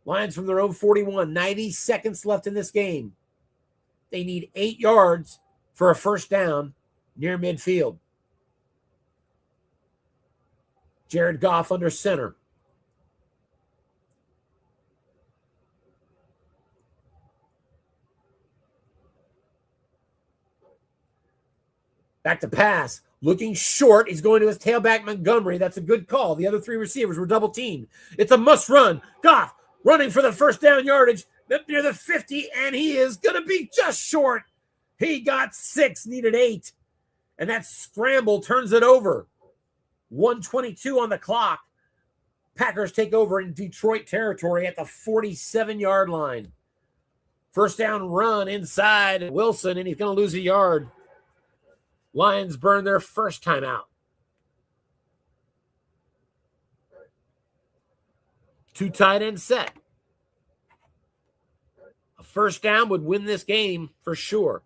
Speaker 1: Lions from their own 41. 90 seconds left in this game. They need 8 yards for a first down near midfield. Jared Goff under center. Back to pass. Looking short. He's going to his tailback, Montgomery. That's a good call. The other 3 receivers were double teamed. It's a must run. Goff running for the first down yardage near the 50, and he is going to be just short. He got 6, needed 8. And that scramble turns it over. 1:22 on the clock. Packers take over in Detroit territory at the 47-yard line. First down run inside Wilson, and he's going to lose a yard. Lions burn their first timeout. 2 tight end set. A first down would win this game for sure.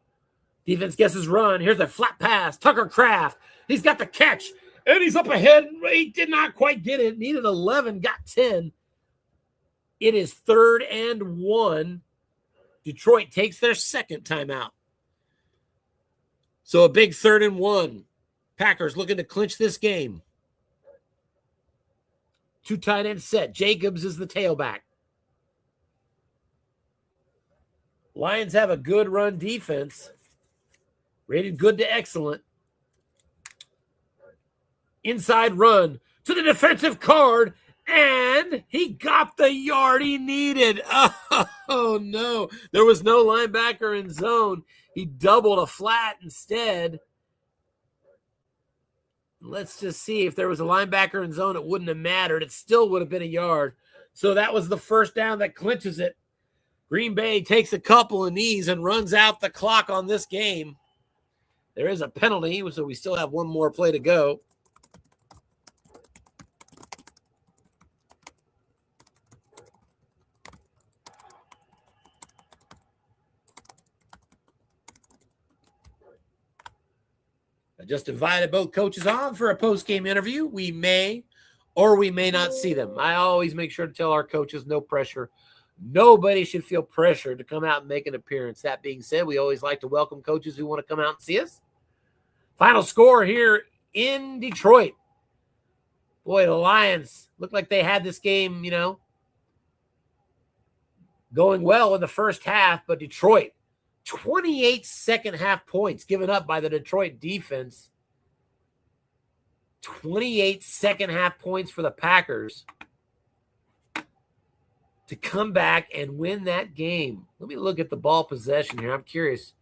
Speaker 1: Defense guesses run. Here's a flat pass. Tucker Kraft. He's got the catch, and he's up ahead. He did not quite get it. Needed 11, got 10. It is 3rd and 1. Detroit takes their second timeout. So a big 3rd and 1. Packers looking to clinch this game. 2 tight end set. Jacobs is the tailback. Lions have a good run defense. Rated good to excellent. Inside run to the defensive card, and he got the yard he needed. Oh, no. There was no linebacker in zone. He doubled a flat instead. Let's just see. If there was a linebacker in zone, it wouldn't have mattered. It still would have been a yard. So that was the first down that clinches it. Green Bay takes a couple of knees and runs out the clock on this game. There is a penalty, so we still have one more play to go. I just invited both coaches on for a post-game interview. We may or we may not see them. I always make sure to tell our coaches no pressure. Nobody should feel pressure to come out and make an appearance. That being said, we always like to welcome coaches who want to come out and see us. Final score here in Detroit. Boy, the Lions looked like they had this game, going well in the first half, but Detroit, 28 second half points given up by the Detroit defense. 28 second half points for the Packers to come back and win that game. Let me look at the ball possession here. I'm curious.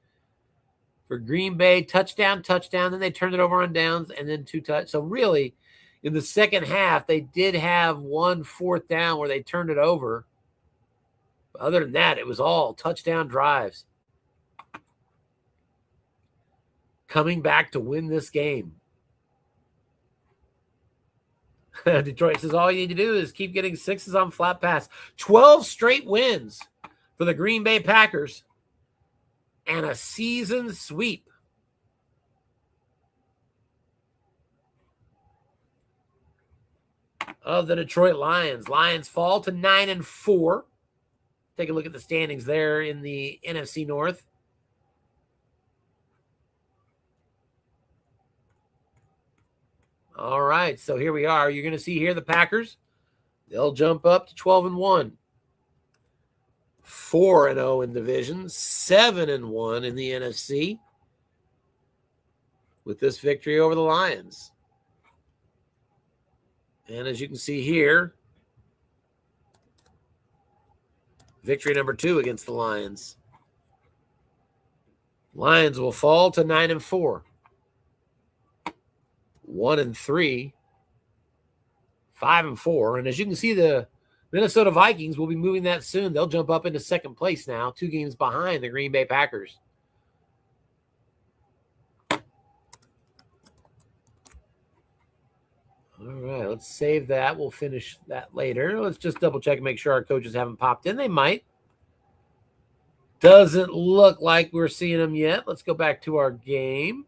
Speaker 1: For Green Bay, touchdown, then they turned it over on downs, and then 2 touchdowns. So really, in the second half, they did have 1 4th down where they turned it over. But other than that, it was all touchdown drives. Coming back to win this game. Detroit says all you need to do is keep getting 6s on flat pass. 12 straight wins for the Green Bay Packers and a season sweep. Of the Detroit Lions. Lions fall to 9-4. Take a look at the standings there in the NFC North. All right, so here we are. You're going to see here the Packers. They'll jump up to 12-1. 4-0 in division, 7-1 in the NFC with this victory over the Lions. And as you can see here, victory number 2 against the Lions. Lions will fall to 9-4. 1-3, 5-4. And as you can see, the Minnesota Vikings will be moving that soon. They'll jump up into second place now, 2 games behind the Green Bay Packers. All right, let's save that. We'll finish that later. Let's just double check and make sure our coaches haven't popped in. They might. Doesn't look like we're seeing them yet. Let's go back to our game.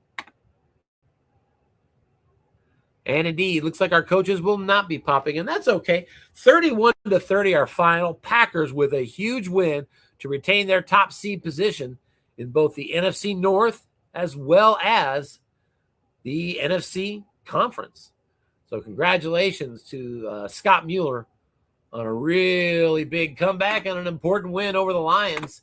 Speaker 1: And indeed, looks like our coaches will not be popping in. That's okay. 31-30, our final. Packers with a huge win to retain their top seed position in both the NFC North as well as the NFC Conference. So congratulations to Scott Mueller on a really big comeback and an important win over the Lions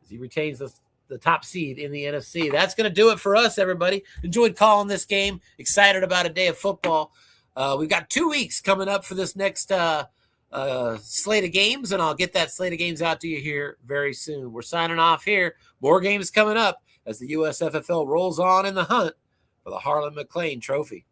Speaker 1: as he retains the top seed in the NFC. That's going to do it for us, everybody. Enjoyed calling this game. Excited about a day of football. We've got 2 weeks coming up for this next slate of games, and I'll get that slate of games out to you here very soon. We're signing off here. More games coming up as the USFFL rolls on in the hunt for the Harlan McClain Trophy.